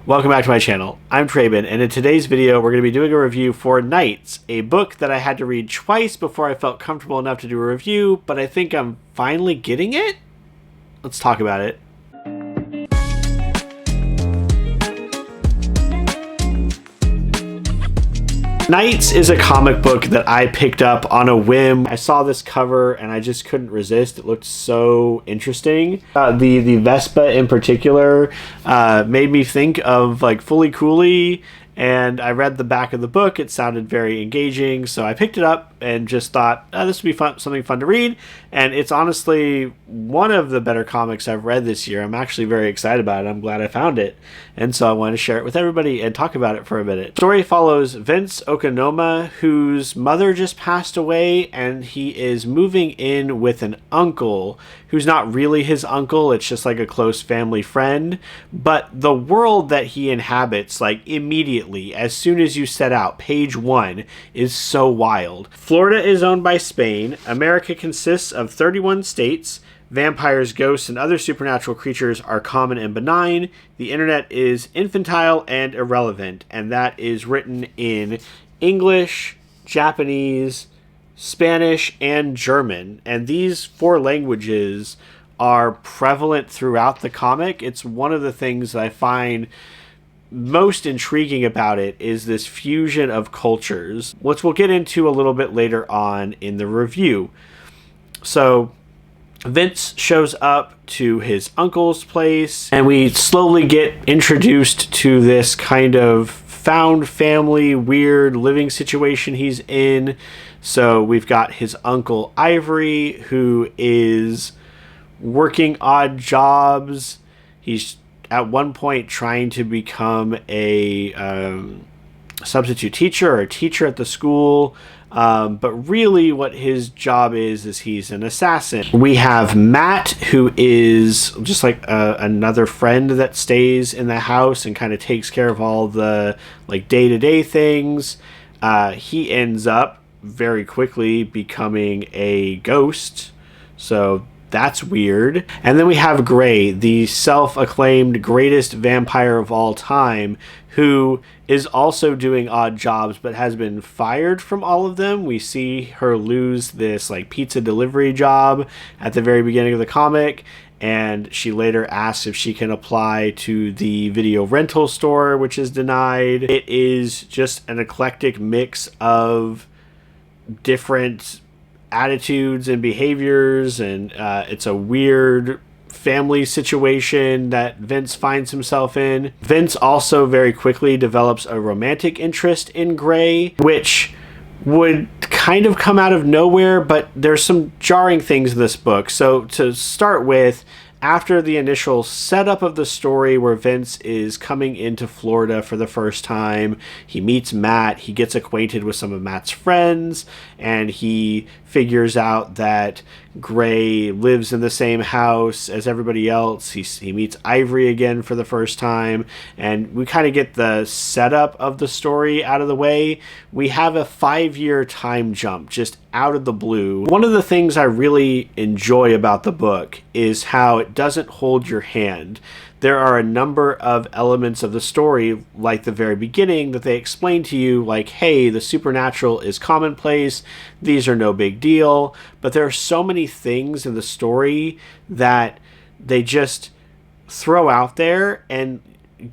Welcome back to my channel. I'm Traben, and in today's video we're going to be doing a review for Nights, a book that I had to read twice before I felt comfortable enough to do a review, but I think I'm finally getting it? Let's talk about it. Nights is a comic book that I picked up on a whim. I saw this cover and I just couldn't resist. It looked so interesting. The Vespa in particular made me think of like Fully Cooley, and I read the back of the book. It sounded very engaging, so I picked it up and just thought, this would be fun, something fun to read. And it's honestly one of the better comics I've read this year. I'm actually very excited about it. I'm glad I found it. And so I wanted to share it with everybody and talk about it for a minute. The story follows Vince Okonoma, whose mother just passed away, and he is moving in with an uncle who's not really his uncle. It's just like a close family friend. But the world that he inhabits, like immediately, as soon as you set out, page 1, is so wild. Florida is owned by Spain. America consists of 31 states. Vampires, ghosts, and other supernatural creatures are common and benign. The internet is infantile and irrelevant, and that is written in English, Japanese, Spanish, and German. And these 4 languages are prevalent throughout the comic. It's one of the things that I find most intriguing about it is this fusion of cultures, which we'll get into a little bit later on in the review. So Vince shows up to his uncle's place, and we slowly get introduced to this kind of found family, weird living situation he's in. So we've got his uncle Ivory, who is working odd jobs. He's at one point trying to become a substitute teacher or a teacher at the school. But really what his job is he's an assassin. We have Matt, who is just like another friend that stays in the house and kind of takes care of all the like day-to-day things. He ends up very quickly becoming a ghost. So that's weird. And then we have Gray, the self-acclaimed greatest vampire of all time, who is also doing odd jobs but has been fired from all of them. We see her lose this like pizza delivery job at the very beginning of the comic, and she later asks if she can apply to the video rental store, which is denied. It is just an eclectic mix of different attitudes and behaviors, and it's a weird family situation that Vince finds himself in. Vince also very quickly develops a romantic interest in Gray, which would kind of come out of nowhere, but there's some jarring things in this book. So to start with, after the initial setup of the story where Vince is coming into Florida for the first time, he meets Matt, he gets acquainted with some of Matt's friends, and he figures out that Gray lives in the same house as everybody else. He meets Ivory again for the first time, and we kind of get the setup of the story out of the way. We have a 5-year time jump just out of the blue. One of the things I really enjoy about the book is how it doesn't hold your hand. There are a number of elements of the story, like the very beginning, that they explain to you, like, hey, the supernatural is commonplace, these are no big deal, but there are so many things in the story that they just throw out there, and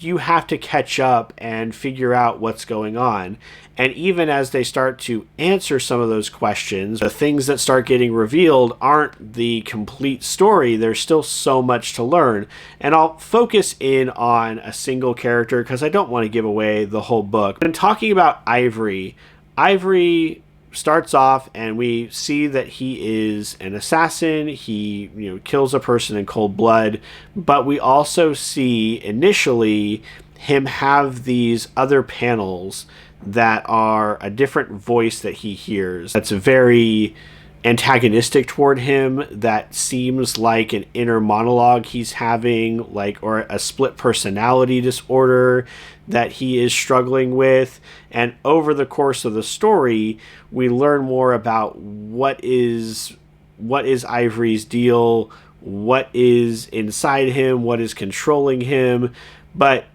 you have to catch up and figure out what's going on. And even as they start to answer some of those questions, the things that start getting revealed aren't the complete story. There's still so much to learn. And I'll focus in on a single character because I don't want to give away the whole book. When talking about Ivory, Ivory starts off and we see that he is an assassin. He, kills a person in cold blood, but we also see initially him have these other panels that are a different voice that he hears that's very antagonistic toward him, that seems like an inner monologue he's having, like, or a split personality disorder that he is struggling with. And over the course of the story, we learn more about what is Ivory's deal, what is inside him, what is controlling him. But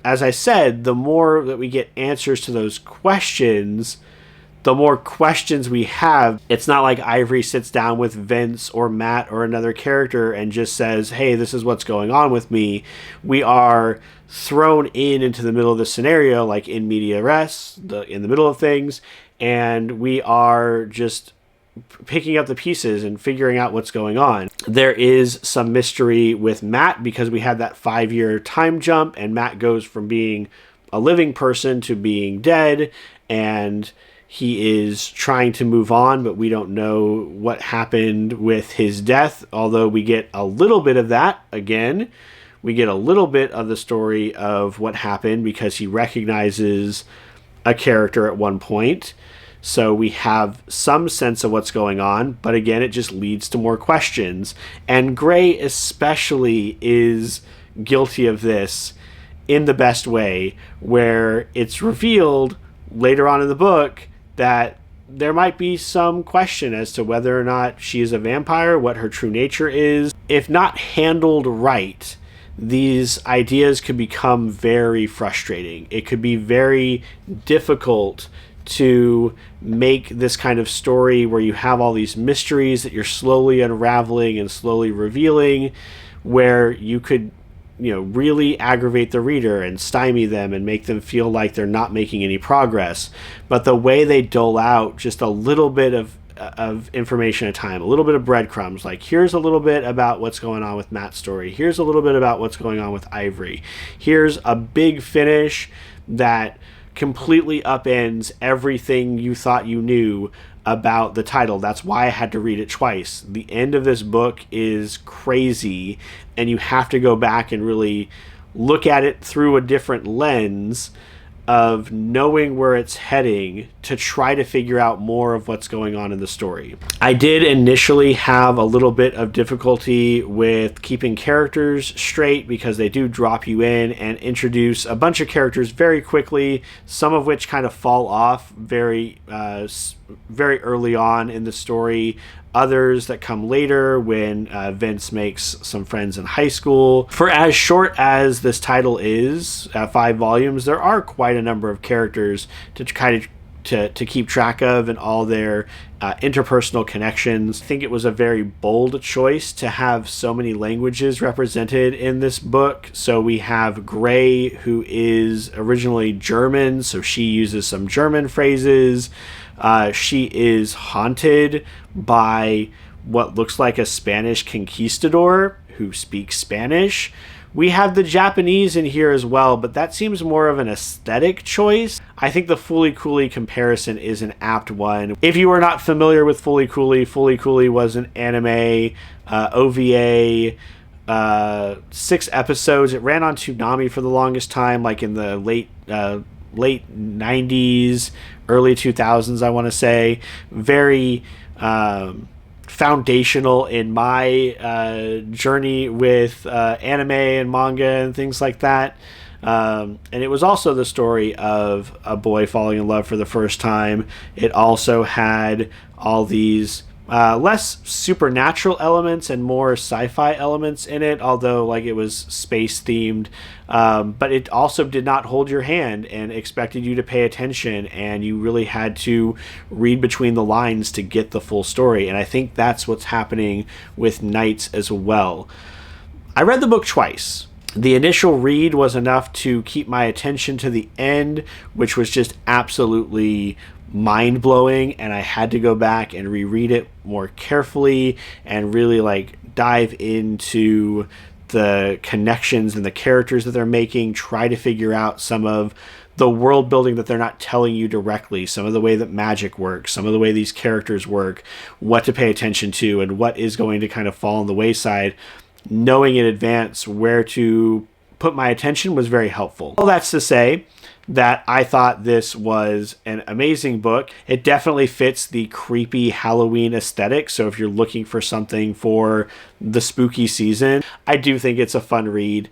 as I said, the more that we get answers to those questions, the more questions we have. It's not like Ivory sits down with Vince or Matt or another character and just says, hey, this is what's going on with me. We are thrown into the middle of the scenario, like in media res, in the middle of things, and we are just picking up the pieces and figuring out what's going on. There is some mystery with Matt because we had that 5-year time jump, and Matt goes from being a living person to being dead, and he is trying to move on, but we don't know what happened with his death, although we get a little bit of that again. We get a little bit of the story of what happened because he recognizes a character at one point. So we have some sense of what's going on, but again, it just leads to more questions. And Gray especially is guilty of this in the best way, where it's revealed later on in the book that there might be some question as to whether or not she is a vampire, what her true nature is. If not handled right, these ideas could become very frustrating. It could be very difficult to make this kind of story where you have all these mysteries that you're slowly unraveling and slowly revealing, where you could, really aggravate the reader and stymie them and make them feel like they're not making any progress. But the way they dole out just a little bit of information at a time, a little bit of breadcrumbs, like here's a little bit about what's going on with Matt's story, here's a little bit about what's going on with Ivory, here's a big finish that completely upends everything you thought you knew about the title. That's why I had to read it twice. The end of this book is crazy, and you have to go back and really look at it through a different lens of knowing where it's heading to try to figure out more of what's going on in the story. I did initially have a little bit of difficulty with keeping characters straight because they do drop you in and introduce a bunch of characters very quickly, some of which kind of fall off very early on in the story. Others that come later when Vince makes some friends in high school. For as short as this title is, 5 volumes, there are quite a number of characters to kind of to keep track of and all their interpersonal connections. I think it was a very bold choice to have so many languages represented in this book. So we have Gray, who is originally German, so she uses some German phrases. She is haunted by what looks like a Spanish conquistador who speaks Spanish. We have the Japanese in here as well, but that seems more of an aesthetic choice. I think the Fooly Cooly comparison is an apt one. If you are not familiar with Fooly Cooly was an anime OVA, 6 episodes. It ran on Toonami for the longest time, like in the late 90s, early 2000s, I want to say. Very foundational in my journey with anime and manga and things like that. And it was also the story of a boy falling in love for the first time. It also had all these less supernatural elements and more sci-fi elements in it, although like it was space themed, but it also did not hold your hand and expected you to pay attention, and you really had to read between the lines to get the full story. And I think that's what's happening with Knights as well. I read the book twice. The initial read was enough to keep my attention to the end, which was just absolutely mind-blowing, and I had to go back and reread it more carefully and really like dive into the connections and the characters that they're making, try to figure out some of the world building that they're not telling you directly, some of the way that magic works, some of the way these characters work, what to pay attention to, and what is going to kind of fall on the wayside. Knowing in advance where to put my attention was very helpful. All that's to say that I thought this was an amazing book. It definitely fits the creepy Halloween aesthetic, so if you're looking for something for the spooky season, I do think it's a fun read.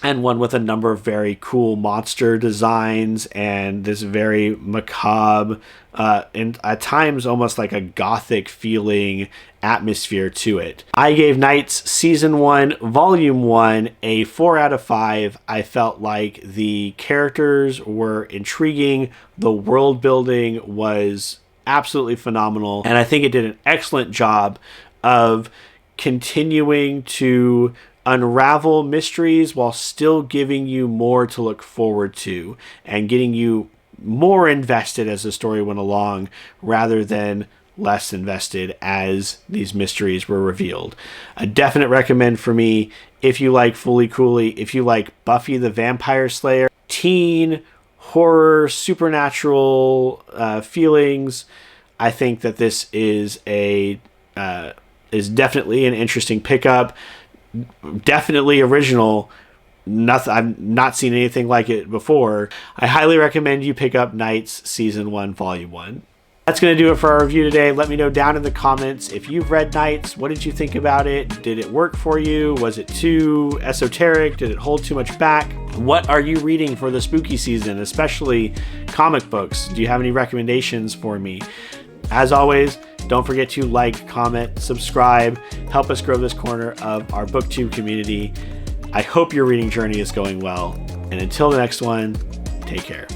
and one with a number of very cool monster designs and this very macabre, and at times almost like a gothic feeling atmosphere to it. I gave Knights Season 1, Volume 1 a 4 out of 5. I felt like the characters were intriguing, the world building was absolutely phenomenal, and I think it did an excellent job of continuing to unravel mysteries while still giving you more to look forward to and getting you more invested as the story went along rather than less invested as these mysteries were revealed. A definite recommend for me if you like Fully Cooley, if you like Buffy the Vampire Slayer, teen, horror, supernatural feelings. I think that this is definitely an interesting pickup. Definitely original. I've not seen anything like it before. I highly recommend you pick up Knights Season 1, Volume 1. That's going to do it for our review today. Let me know down in the comments if you've read Knights. What did you think about it? Did it work for you? Was it too esoteric? Did it hold too much back? What are you reading for the spooky season, especially comic books? Do you have any recommendations for me? As always, don't forget to like, comment, subscribe, help us grow this corner of our BookTube community. I hope your reading journey is going well. And until the next one, take care.